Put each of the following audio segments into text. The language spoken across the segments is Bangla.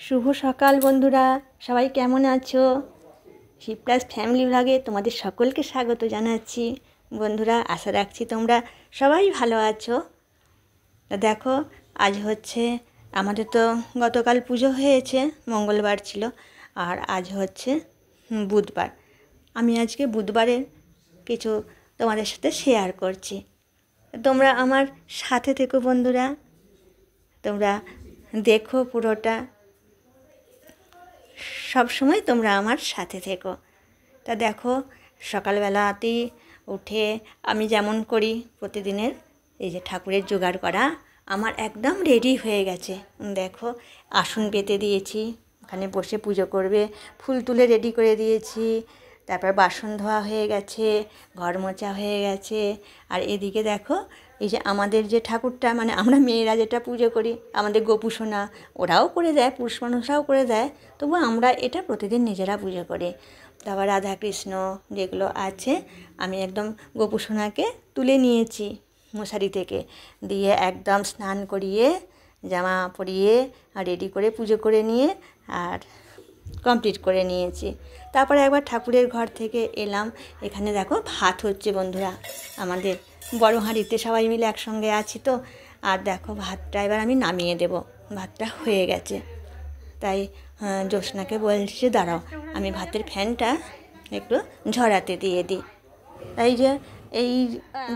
শুভ সকাল বন্ধুরা, সবাই কেমন আছো? শিবপ্লাস ফ্যামিলি ব্লগে তোমাদের সকলকে স্বাগত জানাচ্ছি। বন্ধুরা, আশা রাখছি তোমরা সবাই ভালো আছো। দেখো, আজ হচ্ছে আমাদের তো গতকাল পুজো হয়েছে, মঙ্গলবার ছিল, আর আজ হচ্ছে বুধবার। আমি আজকে বুধবারের কিছু তোমাদের সাথে শেয়ার করছি। তোমরা আমার সাথে থেকো বন্ধুরা, তোমরা দেখো পুরোটা, সব সময় তোমরা আমার সাথে থেকো। তা দেখো, সকালবেলাতেই উঠে আমি যেমন করি প্রতিদিনের, এই যে ঠাকুরের জোগাড় করা আমার একদম রেডি হয়ে গেছে। দেখো, আসন পেতে দিয়েছি, ওখানে বসে পুজো করবে, ফুল তুলে রেডি করে দিয়েছি। তারপর বাসন ধোয়া হয়ে গেছে, ঘর মোছা হয়ে গেছে। আর এদিকে দেখো, এই যে আমাদের যে ঠাকুরটা, মানে আমরা মেয়েরা যেটা পুজো করি, আমাদের গোপুসোনা ওরাও করে দেয়, পুরুষ মানুষরাও করে দেয়, তবু আমরা এটা প্রতিদিন নিজেরা পুজো করি। তারপর রাধাকৃষ্ণ যেগুলো আছে, আমি একদম গোপুসোনাকে তুলে নিয়েছি মশারি থেকে, দিয়ে একদম স্নান করিয়ে জামা পরিয়ে আর রেডি করে পুজো করে নিয়ে আর কমপ্লিট করে নিয়েছি। তারপরে একবার ঠাকুরের ঘর থেকে এলাম। এখানে দেখো ভাত হচ্ছে বন্ধুরা, আমাদের বড় হাঁড়িতে সবাই মিলে একসঙ্গে আছি তো। আর দেখো, ভাতটা এবার আমি নামিয়ে দেব, ভাতটা হয়ে গেছে। তাই জ্যোৎস্নাকে বলছি যে দাঁড়াও, আমি ভাতের ফ্যানটা একটু ঝরাতে দিয়ে দিই। এই যে এই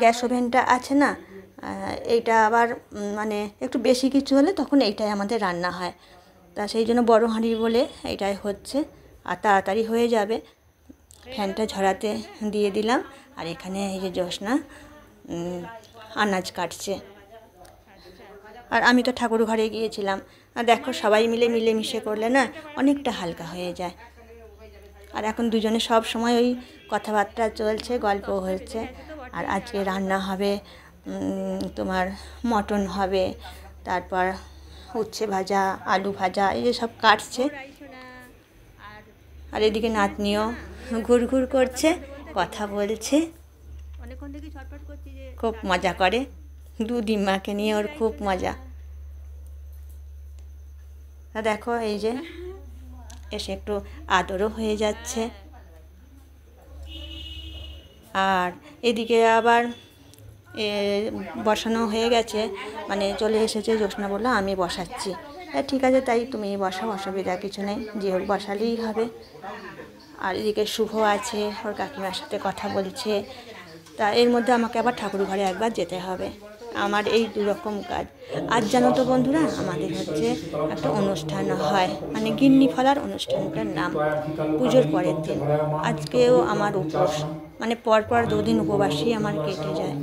গ্যাস ওভেনটা আছে না, এইটা আবার মানে একটু বেশি কিছু হলে তখন এইটাই আমাদের রান্না হয়। তা সেই জন্য বড় হাঁড়ি বলে এইটাই হচ্ছে, আর তাড়াতাড়ি হয়ে যাবে। ফ্যানটা ঝরাতে দিয়ে দিলাম। আর এখানে এই যে জ্যোৎস্না আনাজ কাটছে, আর আমি তো ঠাকুর ঘরে গিয়েছিলাম। আর দেখো, সবাই মিলে মিলেমিশে করলে না অনেকটা হালকা হয়ে যায়। আর এখন দুজনে সব সময় ওই কথাবার্তা চলছে, গল্প হচ্ছে। আর আজকে রান্না হবে তোমার মটন হবে, তারপর উচ্ছে ভাজা, আলু ভাজা, এই যে সব কাটছে। আর এদিকে নাতনিও ঘুরঘুর করছে, কথা বলছে, খুব মজা করে। দিদিমাকে নিয়ে ওর খুব মজা। দেখো, এই যে এসে একটু আদরও হয়ে যাচ্ছে। আর এদিকে আবার বসানো হয়ে গেছে, মানে চলে এসেছে। জ্যোৎস্না বললো আমি বসাচ্ছি। ঠিক আছে, তাই তুমি বসাও, অসুবিধা কিছু নেই, যে ওর বসালেই হবে। আর এদিকে শুভ আছে, ওর কাকিমার সাথে কথা বলছে। তা এর মধ্যে আমাকে আবার ঠাকুর ঘরে একবার যেতে হবে। আমার এই দুরকম কাজ। আজ জানো তো বন্ধুরা, আমাদের হচ্ছে একটা অনুষ্ঠান হয়, মানে গিন্নি ফলার অনুষ্ঠানটার নাম, পুজোর পরের দিন। আজকেও আমার উপোস, মানে পরপর দুদিন উপবাসই আমার কেটে যায়।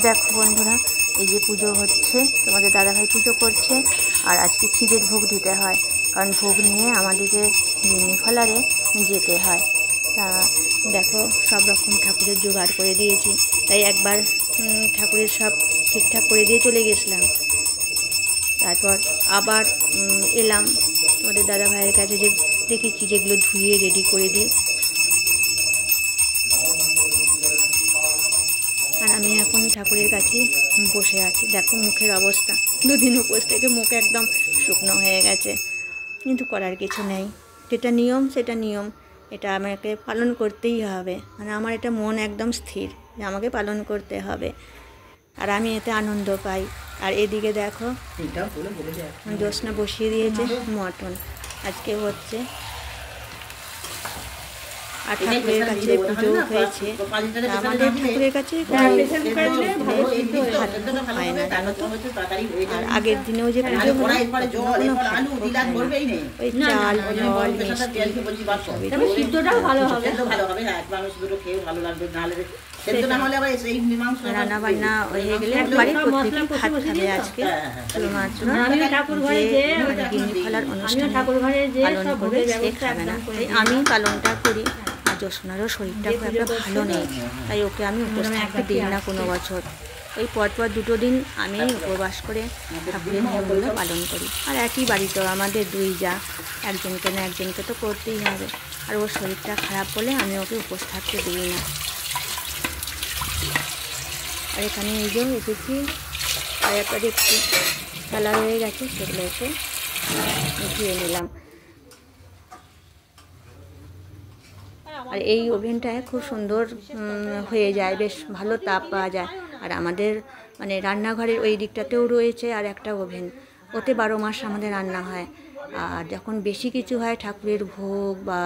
দেখো বন্ধুরা, এই যে পুজো হচ্ছে, তোমাদের দাদাভাই পুজো করছে। আর আজকে ক্ষীরের ভোগ দিতে হয়, কারণ ভোগ নিয়ে আমাদেরকে গিন্নি ফলারে যেতে হয়। তা দেখো, সব রকম ঠাকুরের জোগাড় করে দিয়েছি। তাই একবার ঠাকুরের সব ঠিকঠাক করে দিয়ে চলে গেছিলাম। তারপর আবার এলাম তোমাদের দাদাভাইয়ের কাছে, যে দেখি কি যেগুলো ধুয়ে রেডি করে দিই। আর আমি এখন ঠাকুরের কাছে বসে আছি। দেখো মুখের অবস্থা, দুদিন উপোস থেকে মুখ একদম শুকনো হয়ে গেছে, কিন্তু করার কিছু নেই। যেটা নিয়ম সেটা নিয়ম, এটা আমাকে পালন করতেই হবে। মানে আমার এটা মন একদম স্থির যে আমাকে পালন করতে হবে, আর আমি এতে আনন্দ পাই। আর এদিকে দেখো, জ্যোৎস্না বসিয়ে দিয়েছে মটন, আজকে হচ্ছে। আর ঠাকুরের কাছে পুজো হয়েছে। আমাদের ঠাকুরের কাছে হয় না জানো তো। আর আগের দিনেও যে পুজো হলো ওই চাল জল সিদ্ধটাও ভালো হবে, রান্না বান্না হয়ে গেলে বাড়ির প্রত্যেকে ভাত খাবে আজকে শুধুমাত্র গিন্নি ফলার অনুষ্ঠান পালন করবে সে খাবে না। তাই আমি পালনটা করি। আর জ্যোৎস্নারও শরীরটা খুব একটা ভালো নেই, তাই ওকে আমি উপোস থাকতে দিই না কোনো বছর। ওই পরপর 2 দিন আমি উপবাস করে ঠাকুরের নিয়মগুলো পালন করি। আর একই বাড়িতেও আমাদের 2 যা, একজনকে না একজনকে তো করতেই হবে। আর ওর শরীরটা খারাপ হলে আমি ওকে উপোস থাকতে দিই না। আর এখানে এই যে এসেছি, আর একটু খেলা হয়ে গেছে, সেগুলো এসে ধুয়ে নিলাম। আর এই ওভেনটায় খুব সুন্দর হয়ে যায়, বেশ ভালো তাপ পাওয়া যায়। আর আমাদের মানে রান্নাঘরের ওই দিকটাতেও রয়েছে আর একটা ওভেন, ওতে 12 মাস আমাদের রান্না হয়। আর যখন বেশি কিছু হয়, ঠাকুরের ভোগ বা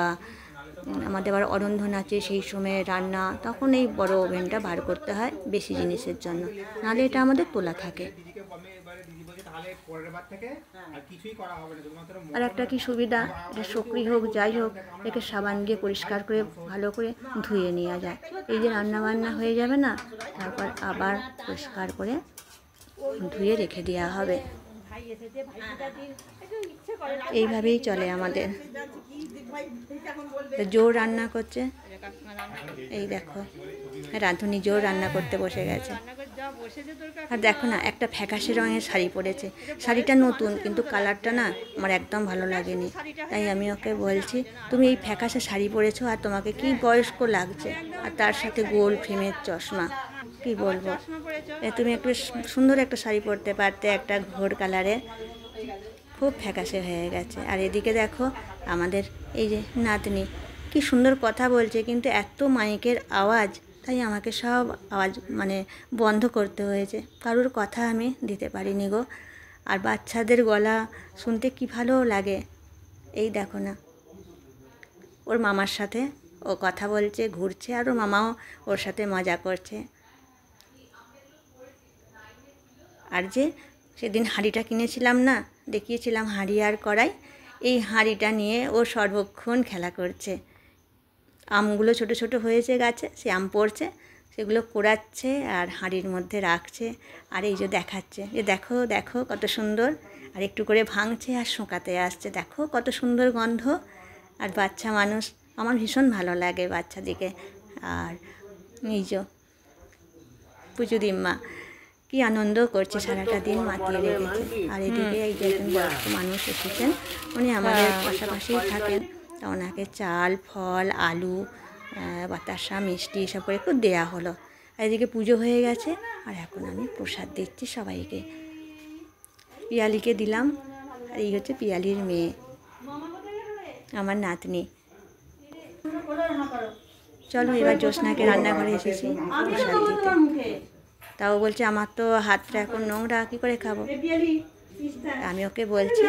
আমাদের আবার অরন্ধন আছে, সেই সময় রান্না, তখন এই বড় ওভেনটা বার করতে হয় বেশি জিনিসের জন্য, নাহলে এটা আমাদের তোলা থাকে। আর একটা কি সুবিধা, এটা শক্রি হোক যাই হোক, একে সাবান দিয়ে পরিষ্কার করে ভালো করে ধুয়ে নেওয়া যায়। এই যে রান্না বান্না হয়ে যাবে না, তারপর আবার পরিষ্কার করে ধুয়ে রেখে দেওয়া হবে। এইভাবেই চলে আমাদের। জোর রান্না করছে, এই দেখো রাঁধুনি জোর রান্না করতে বসে গেছে। আর দেখো না, একটা ফ্যাকাশে রঙের শাড়ি পরেছে। শাড়িটা নতুন, কিন্তু কালারটা না আমার একদম ভালো লাগেনি। তাই আমি ওকে বলছি, তুমি এই ফ্যাকাশে শাড়ি পরেছো আর তোমাকে কি বয়স্ক লাগছে, আর তার সাথে গোল ফ্রেমের চশমা, কি বলবো। তুমি একটু সুন্দর একটা শাড়ি পরতে পারতে, একটা ঘোর কালারের, খুব ফ্যাকাশে হয়ে গেছে। আর এদিকে দেখো আমাদের এই যে নাতনি কি সুন্দর কথা বলছে, কিন্তু এত মাইকের আওয়াজ, তাই আমাকে সব আওয়াজ মানে বন্ধ করতে হয়েছে, কারোর কথা আমি দিতে পারিনি গো। আর বাচ্চাদের গলা শুনতে কি ভালো লাগে। এই দেখো না, ওর মামার সাথে ও কথা বলছে, ঘুরছে, আর ওর মামাও ওর সাথে মজা করছে। আর যে সেদিন হাঁড়িটা কিনেছিলাম না, দেখিয়েছিলাম হাঁড়ি আর কড়াই, এই হাঁড়িটা নিয়ে ও সর্বক্ষণ খেলা করছে। আমগুলো ছোট ছোট হয়েছে গাছে, সে আম পড়ছে, সেগুলো কোড়াচ্ছে আর হাঁড়ির মধ্যে রাখছে। আর এই যে দেখাচ্ছে যে দেখো দেখো কত সুন্দর, আর একটু করে ভাঙছে আর শোকাতে আসছে, দেখো কত সুন্দর গন্ধ। আর বাচ্চা মানুষ, আমার ভীষণ ভালো লাগে বাচ্চাদিকে। আর এই যে পুজো দিম্মা কি আনন্দ করছে, সারাটা দিন মাতিয়ে রেখেছে। আর এদিকে এই যে একজন বয়স্ক মানুষ এসেছেন, উনি আমাদের পাশাপাশিই থাকেন। তা ওনাকে চাল, ফল, আলু, বাতাসা, মিষ্টি এসব করে একটু দেওয়া হলো। আর এদিকে পুজো হয়ে গেছে, আর এখন আমি প্রসাদ দিচ্ছি সবাইকে। পিয়ালিকে দিলাম, আর এই হচ্ছে পিয়ালির মেয়ে, আমার নাতনি। চলো এবার জ্যোৎস্নাকে রান্নাঘরে এসেছি প্রসাদ দিতে। তাও বলছে আমার তো হাতটা এখন নোংরা, কী করে খাবো। আমি ওকে বলছি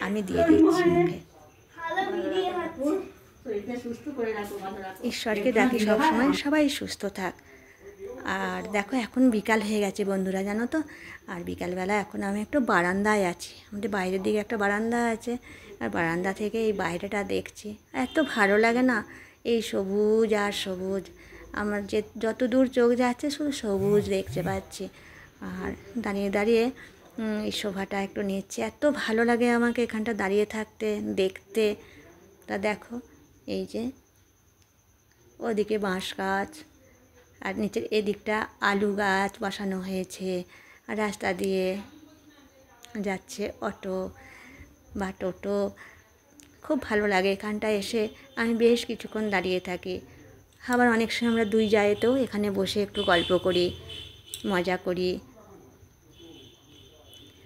আমি দিয়ে দিচ্ছি মুখে। ঈশ্বরকে ডাকি সবসময় সবাই সুস্থ থাক। আর দেখো এখন বিকাল হয়ে গেছে বন্ধুরা, জানো তো। আর বিকালবেলা এখন আমি একটু বারান্দায় আছি, আমাদের বাইরের দিকে একটা বারান্দা আছে, আর বারান্দা থেকে এই বাইরেটা দেখছি। এত ভালো লাগে না, এই সবুজ আর সবুজ, আমার যে যত দূর চোখ যাচ্ছে শুধু সবুজ দেখতে পাচ্ছি। আর দাঁড়িয়ে দাঁড়িয়ে এই শোভাটা একটু নিচ্ছি, এত ভালো লাগে আমাকে এখানটা দাঁড়িয়ে থাকতে, দেখতে। তা দেখো এই যে ওদিকে বাঁশ গাছ, আর নিচের এদিকটা আলু গাছ বসানো হয়েছে। আর রাস্তা দিয়ে যাচ্ছে অটো বা টোটো, খুব ভালো লাগে এখানটায় এসে। আমি বেশ কিছুক্ষণ দাঁড়িয়ে থাকি। আবার অনেক সময় আমরা 2 জায়েতেও এখানে বসে একটু গল্প করি, মজা করি।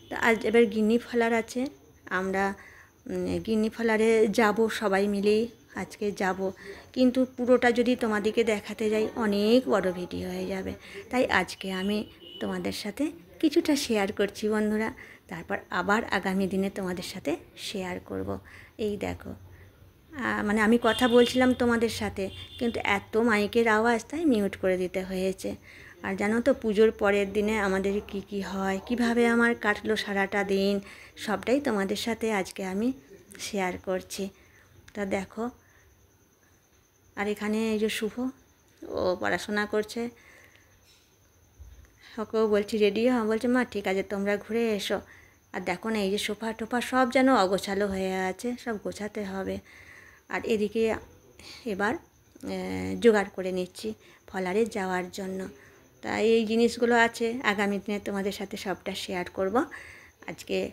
তা আজ এবার গিন্নি ফলার আছে, আমরা গিন্নি ফলারে যাব সবাই মিলেই আজকে যাব, কিন্তু পুরোটা যদি তোমাদেরকে দেখাতে যাই অনেক বড় ভিডিও হয়ে যাবে। তাই আজকে আমি তোমাদের সাথে কিছুটা শেয়ার করছি বন্ধুরা, তারপর আবার আগামী দিনে তোমাদের সাথে শেয়ার করব। এই দেখো মানে আমি কথা বলছিলাম তোমাদের সাথে, কিন্তু এত মাইকের আওয়াজ, তাই মিউট করে দিতে হয়েছে। আর জানো তো, পুজোর পরের দিনে আমাদের কি কি হয়, কিভাবে আমার কাটলো সারাটা দিন, সবটাই তোমাদের সাথে আজকে আমি শেয়ার করছি। তা দেখো, আর এখানে এই যে শুভ, ও পড়াশোনা করছে। ওকেও বলছি রেডি হ, বলছে মা ঠিক আছে তোমরা ঘুরে এসো। আর দেখো না, এই যে সোফা টোফা সব যেন অগোছালো হয়ে আছে, সব গোছাতে হবে। আর এদিকে এবার জোগাড় করে নিচ্ছি ফলারে যাওয়ার জন্য। তাই এই জিনিসগুলো আছে, আগামী দিনে তোমাদের সাথে সবটা শেয়ার করব। আজকে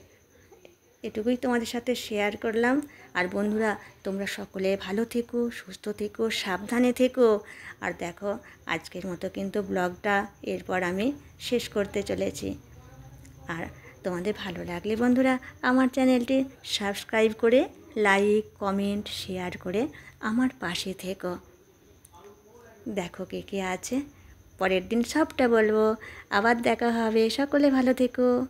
এটুকুই তোমাদের সাথে শেয়ার করলাম। আর বন্ধুরা, তোমরা সকলে ভালো থেকো, সুস্থ থেকো, সাবধানে থেকো। আর দেখো, আজকের মতো কিন্তু ব্লগটা এরপর আমি শেষ করতে চলেছি। আর তোমাদের ভালো লাগলে বন্ধুরা আমার চ্যানেলটি সাবস্ক্রাইব করে লাইক, কমেন্ট, শেয়ার করে আমার পাশে থেকো। দেখো কে কে আছে, পরের দিন সবটা বলবো। আবার দেখা হবে, সকলে ভালো থেকো।